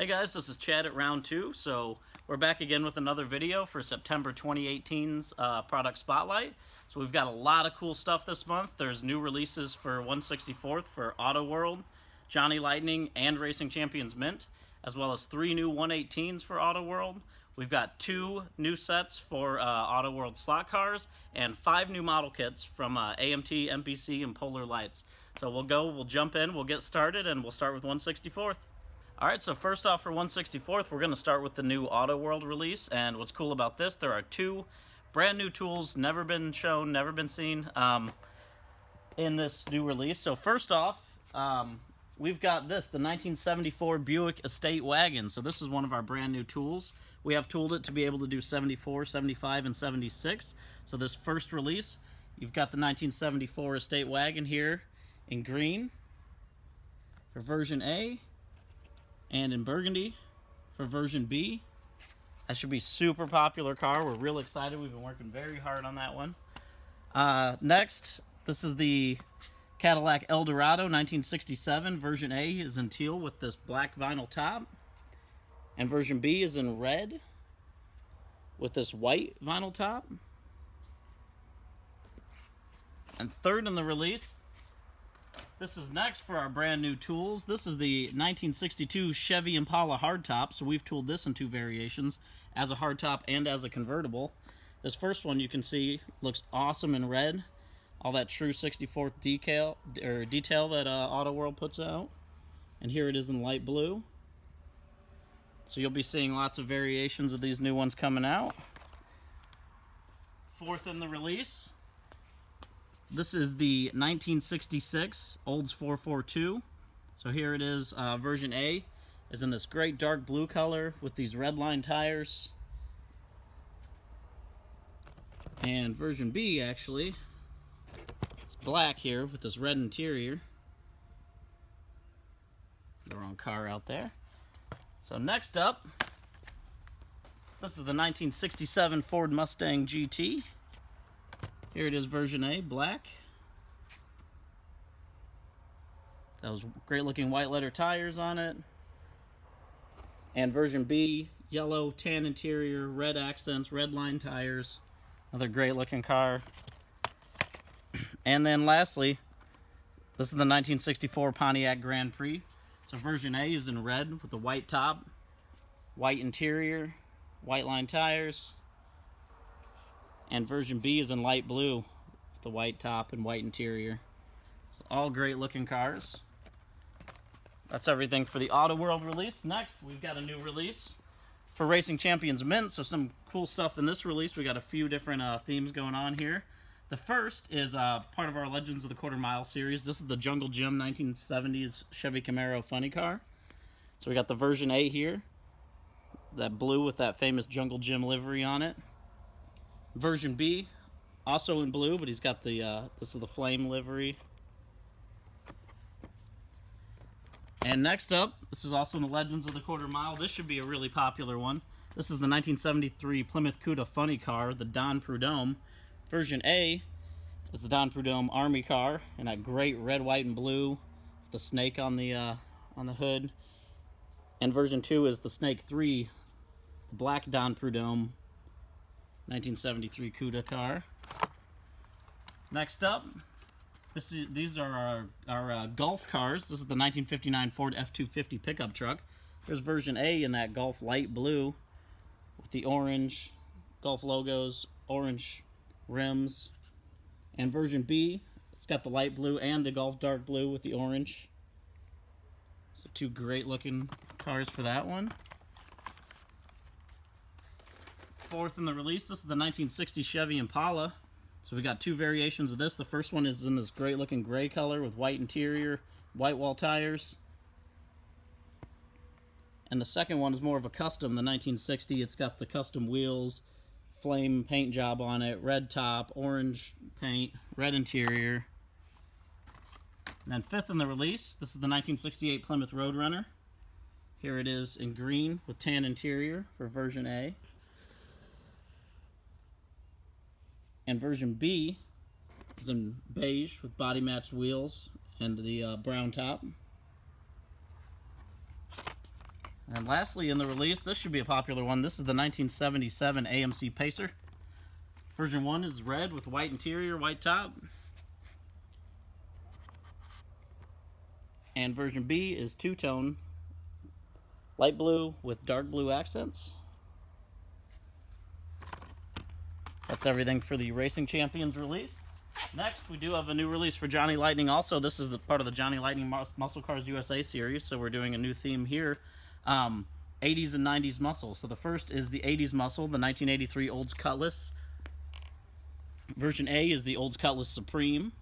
Hey guys, this is Chad at Round 2. So we're back again with another video for September 2018's product spotlight. So we've got a lot of cool stuff this month. There's new releases for 164th for Auto World, Johnny Lightning, and Racing Champions Mint, as well as 3 new 118s for Auto World. We've got 2 new sets for Auto World slot cars and 5 new model kits from AMT, MPC, and Polar Lights. So we'll jump in, we'll get started, and we'll start with 164th. Alright, so first off for 164th, we're going to start with the new Auto World release, and what's cool about this, there are 2 brand new tools, never been shown, never been seen in this new release. So first off, we've got this, the 1974 Buick Estate Wagon. So this is one of our brand new tools. We have tooled it to be able to do 74, 75, and 76. So this first release, you've got the 1974 Estate Wagon here in green for version A, and in burgundy for version B. That should be super popular car. We're real excited. We've been working very hard on that one. Next, this is the Cadillac Eldorado 1967. Version A is in teal with this black vinyl top. And version B is in red with this white vinyl top. And third in the release, this is next for our brand new tools. This is the 1962 Chevy Impala hardtop. So we've tooled this in 2 variations, as a hardtop and as a convertible. This first one you can see looks awesome in red. All that true 64th detail that Auto World puts out. And here it is in light blue. So you'll be seeing lots of variations of these new ones coming out. Fourth in the release, this is the 1966 Olds 442. So here it is, version A is in this great dark blue color with these red line tires. And version B actually is black here with this red interior. The wrong car out there. So next up, this is the 1967 Ford Mustang GT. Here it is, version A, black. Those great looking white letter tires on it. And version B, yellow, tan interior, red accents, red line tires. Another great looking car. And then lastly, this is the 1964 Pontiac Grand Prix. So version A is in red with a white top, white interior, white line tires. And version B is in light blue with the white top and white interior. So all great looking cars. That's everything for the Auto World release. Next, we've got a new release for Racing Champions Mint. So some cool stuff in this release. We got a few different themes going on here. The first is part of our Legends of the Quarter Mile series. This is the Jungle Jim 1970s Chevy Camaro funny car. So we got the version A here. That blue with that famous Jungle Jim livery on it. Version B, also in blue, but he's got the, this is the flame livery. And next up, this is also in the Legends of the Quarter Mile. This should be a really popular one. This is the 1973 Plymouth Cuda funny car, the Don Prudhomme. Version A is the Don Prudhomme Army car, and that great red, white, and blue with the snake on the hood. And version 2 is the Snake 3, the black Don Prudhomme 1973 Cuda car. Next up, these are our Golf cars. This is the 1959 Ford F-250 pickup truck. There's version A in that Golf light blue with the orange Golf logos, orange rims. And version B, it's got the light blue and the Golf dark blue with the orange. So 2 great looking cars for that one. Fourth in the release, this is the 1960 Chevy Impala. So we got 2 variations of this. The first one is in this great looking gray color with white interior, white wall tires. And the second one is more of a custom, the 1960. It's got the custom wheels, flame paint job on it, red top, orange paint, red interior. And then fifth in the release, this is the 1968 Plymouth Roadrunner. Here it is in green with tan interior for version A. And version B is in beige with body matched wheels and the brown top. And lastly in the release, this should be a popular one. This is the 1977 AMC Pacer. Version 1 is red with white interior, white top. And version B is two-tone, light blue with dark blue accents. That's everything for the Racing Champions release. Next, we do have a new release for Johnny Lightning also. This is the part of the Johnny Lightning Muscle Cars USA series, so we're doing a new theme here. 80s and 90s muscle. So the first is the 80s muscle, the 1983 Olds Cutlass. Version A is the Olds Cutlass Supreme.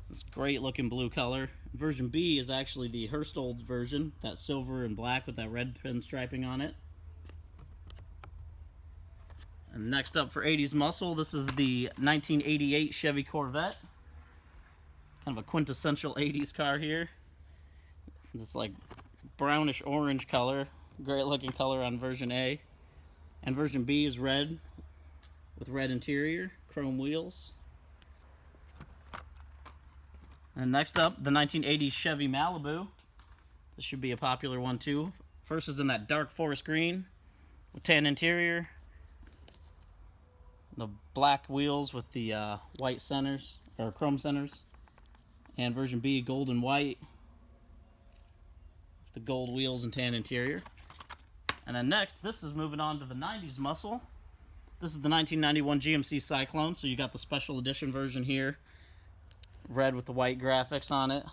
This great looking blue color. Version B is actually the Hurst Olds version, that silver and black with that red pinstriping on it. And next up for 80s muscle, this is the 1988 Chevy Corvette. Kind of a quintessential 80s car here. This like brownish orange color, great looking color on version A. And version B is red with red interior, chrome wheels. And next up, the 1980 Chevy Malibu. This should be a popular one too. First is in that dark forest green with tan interior. The black wheels with the white centers, or chrome centers. And version B, gold and white. With the gold wheels and tan interior. And then next, this is moving on to the 90s muscle. This is the 1991 GMC Cyclone, so you got the special edition version here. Red with the white graphics on it.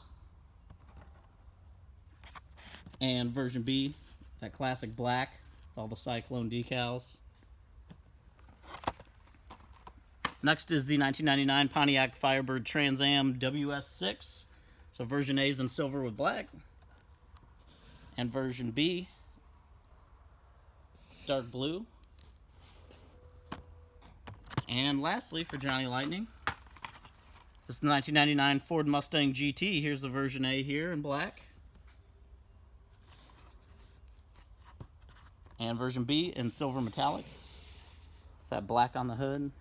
And version B, that classic black with all the Cyclone decals. Next is the 1999 Pontiac Firebird Trans Am WS6. So version A is in silver with black. And version B is dark blue. And lastly, for Johnny Lightning, this is the 1999 Ford Mustang GT. Here's the version A here in black. And version B in silver metallic. With that black on the hood.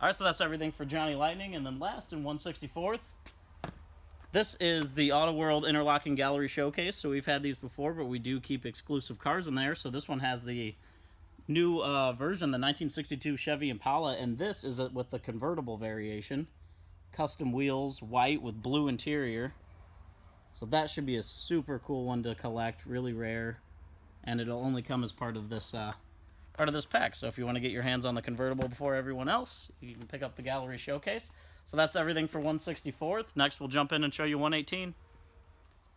Alright, so that's everything for Johnny Lightning. And then last in 164th, this is the Auto World Interlocking Gallery Showcase. So we've had these before, but we do keep exclusive cars in there. So this one has the new version, the 1962 Chevy Impala, and this is with the convertible variation. Custom wheels, white with blue interior. So that should be a super cool one to collect, really rare, and it'll only come as part of this pack. So if you want to get your hands on the convertible before everyone else, you can pick up the Gallery Showcase. So that's everything for 164th. Next, we'll jump in and show you 118.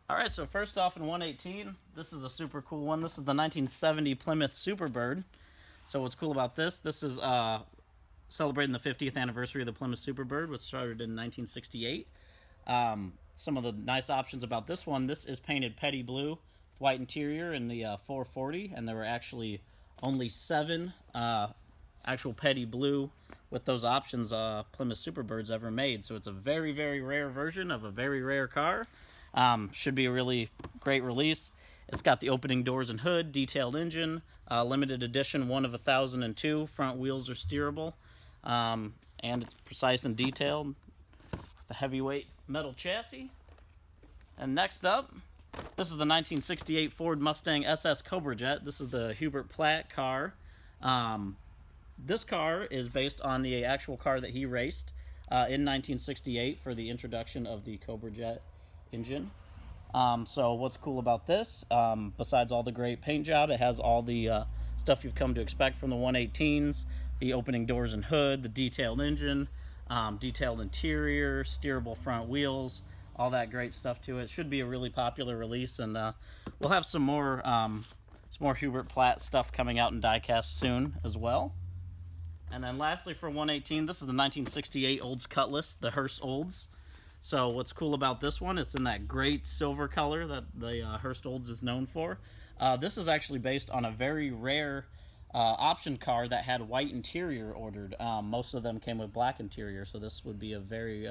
Alright, so first off in 118, this is a super cool one. This is the 1970 Plymouth Superbird. So what's cool about this is celebrating the 50th anniversary of the Plymouth Superbird, which started in 1968. Some of the nice options about this one, this is painted petty blue, white interior in the 440, and there were actually only 7 actual petty blue with those options Plymouth Superbirds ever made. So it's a very, very rare version of a very rare car. Should be a really great release. It's got the opening doors and hood, detailed engine, limited edition, 1 of 1,002. Front wheels are steerable, and it's precise and detailed. The heavyweight metal chassis. And next up, this is the 1968 Ford Mustang SS Cobra Jet. This is the Hubert Platt car. This car is based on the actual car that he raced in 1968 for the introduction of the Cobra Jet engine. So what's cool about this, besides all the great paint job, it has all the stuff you've come to expect from the 118s, the opening doors and hood, the detailed engine, detailed interior, steerable front wheels, all that great stuff to it. Should be a really popular release, and we'll have some more Hubert Platt stuff coming out in diecast soon as well. And then lastly for 118, this is the 1968 Olds Cutlass, the Hurst Olds. So what's cool about this one, it's in that great silver color that the Hurst Olds is known for. This is actually based on a very rare option car that had white interior ordered. Most of them came with black interior, so this would be a very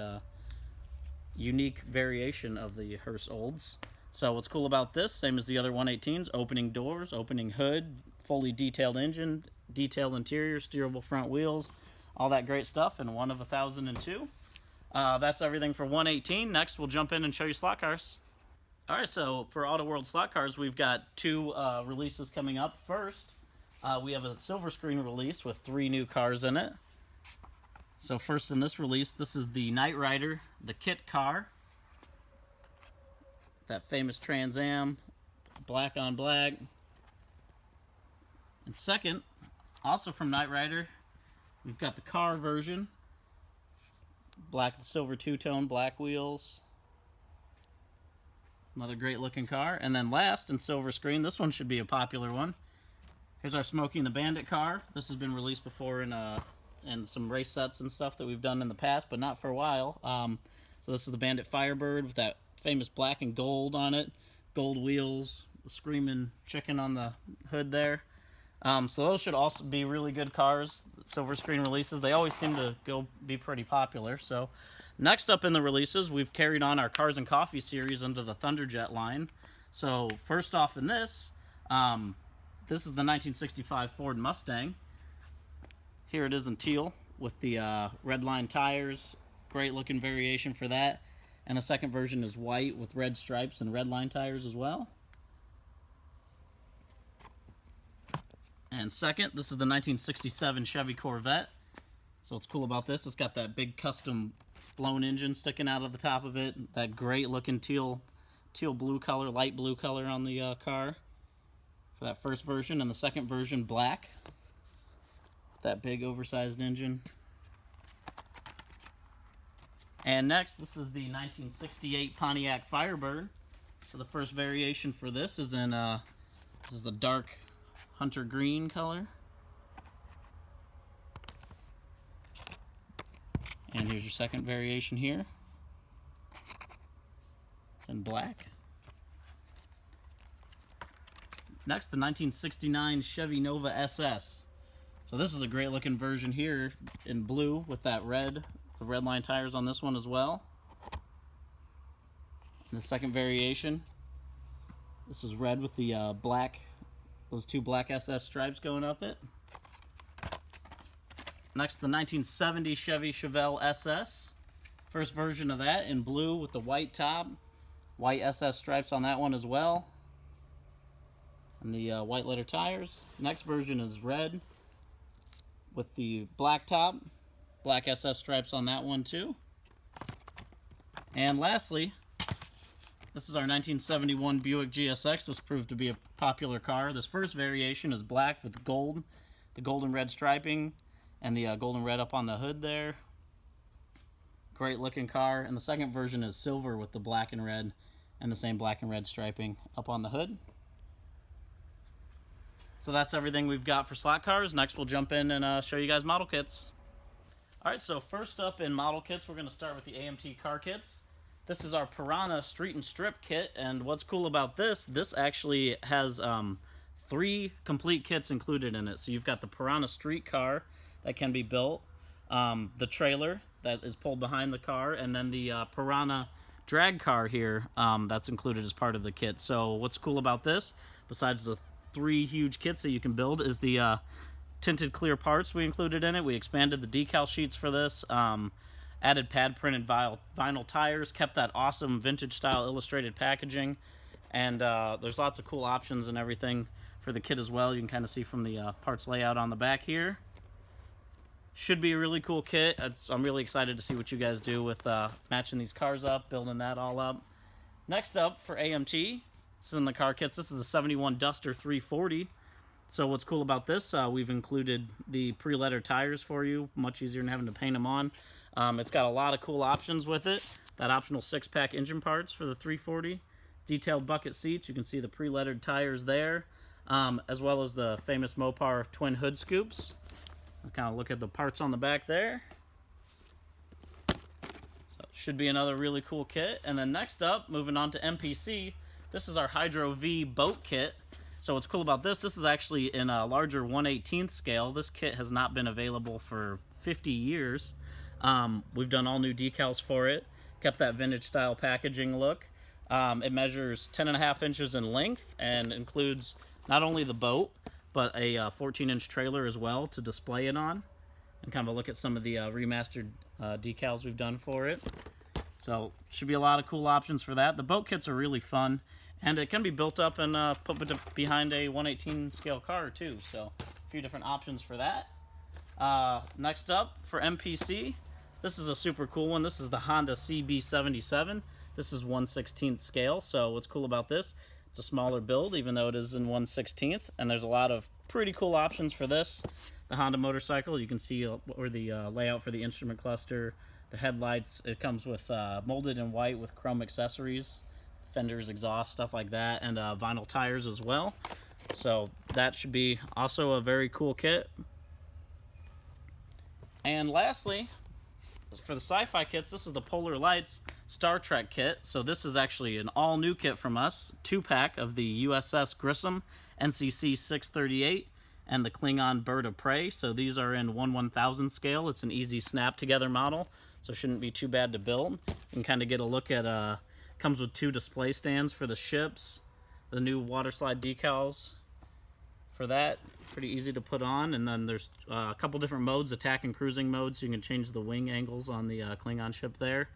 unique variation of the Hurst Olds. So what's cool about this, same as the other 118s, opening doors, opening hood, fully detailed engine, detailed interior, steerable front wheels, all that great stuff, and 1 of 1,002. That's everything for 118. Next, we'll jump in and show you slot cars. All right, so for Auto World slot cars, we've got two releases coming up. First, we have a silver screen release with 3 new cars in it. So first in this release, this is the Knight Rider, the kit car. That famous Trans Am, black on black. And second, also from Knight Rider, we've got the car version. Black with silver two-tone, black wheels. Another great looking car. And then last in silver screen, this one should be a popular one. Here's our Smokey and the Bandit car. This has been released before in some race sets and stuff that we've done in the past, but not for a while. So this is the Bandit Firebird with that famous black and gold on it. Gold wheels, the screaming chicken on the hood there. So those should also be really good cars. Silver screen releases, they always seem to be pretty popular. So next up in the releases, we've carried on our Cars and Coffee series into the Thunderjet line. So first off in this is the 1965 Ford Mustang. Here it is in teal with the red line tires. Great looking variation for that. And the second version is white with red stripes and red line tires as well. And second, this is the 1967 Chevy Corvette. So what's cool about this, it's got that big custom blown engine sticking out of the top of it. That great looking teal blue color, light blue color on the car for that first version. And the second version, black. That big oversized engine. And next, this is the 1968 Pontiac Firebird. So the first variation for this is in this is the dark hunter green color. And here's your second variation here. It's in black. Next, the 1969 Chevy Nova SS. So this is a great looking version here in blue with that the red line tires on this one as well. And the second variation, this is red with the those 2 black SS stripes going up it. Next, the 1970 Chevy Chevelle SS. First version of that in blue with the white top, white SS stripes on that one as well. And the white letter tires. Next version is red with the black top, black SS stripes on that one too. And lastly, this is our 1971 Buick GSX. This proved to be a popular car. This first variation is black with gold, the gold and red striping, and the gold and red up on the hood there. Great looking car. And the second version is silver with the black and red and the same black and red striping up on the hood. So that's everything we've got for slot cars. Next we'll jump in and show you guys model kits. Alright, so first up in model kits, we're going to start with the AMT car kits. This is our Piranha Street and Strip kit, and what's cool about this actually has 3 complete kits included in it. So you've got the Piranha Street car that can be built, the trailer that is pulled behind the car, and then the Piranha drag car here that's included as part of the kit. So what's cool about this, besides the 3 huge kits that you can build, is the tinted clear parts we included in it. We expanded the decal sheets for this, added pad printed vinyl tires, kept that awesome vintage style illustrated packaging, and there's lots of cool options and everything for the kit as well. You can kind of see from the parts layout on the back here. Should be a really cool kit. I'm really excited to see what you guys do with matching these cars up, building that all up. Next up for AMT, this is in the car kits. This is the 71 Duster 340. So what's cool about this, we've included the pre-lettered tires for you, much easier than having to paint them on. It's got a lot of cool options with it. That optional 6-pack engine parts for the 340. Detailed bucket seats, you can see the pre-lettered tires there, as well as the famous Mopar twin hood scoops. Let's kind of look at the parts on the back there. So it should be another really cool kit. And then next up, moving on to MPC, this is our Hydro V boat kit. So what's cool about this is actually in a larger 1/18th scale. This kit has not been available for 50 years. We've done all new decals for it, kept that vintage style packaging look. It measures 10.5 inches in length and includes not only the boat, but a 14-inch trailer as well to display it on. And kind of a look at some of the remastered decals we've done for it. So should be a lot of cool options for that. The boat kits are really fun, and it can be built up and put behind a 1/18 scale car too. So a few different options for that. Next up for MPC, this is a super cool one. This is the Honda CB77. This is 1/16 scale. So what's cool about this? It's a smaller build, even though it is in 1/16, and there's a lot of pretty cool options for this. The Honda motorcycle, you can see where the layout for the instrument cluster, the headlights. It comes with molded in white with chrome accessories, fenders, exhaust, stuff like that, and vinyl tires as well. So that should be also a very cool kit. And lastly, for the sci-fi kits, this is the Polar Lights Star Trek kit. So this is actually an all-new kit from us, 2-pack of the USS Grissom NCC 638 and the Klingon Bird of Prey. So these are in 1/1000 scale. It's an easy snap-together model, so it shouldn't be too bad to build. You can kind of get a look at, comes with 2 display stands for the ships, the new water slide decals for that, pretty easy to put on. And then there's a couple different modes, attack and cruising modes, so you can change the wing angles on the Klingon ship there.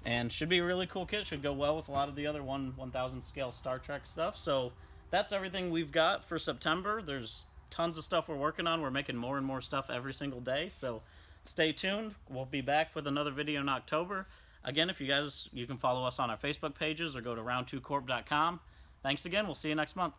And should be a really cool kit, should go well with a lot of the other 1/1000 scale Star Trek stuff. So that's everything we've got for September. There's tons of stuff we're working on. We're making more and more stuff every single day, so stay tuned. We'll be back with another video in October. Again, if you can follow us on our Facebook pages or go to round2corp.com. Thanks again. We'll see you next month.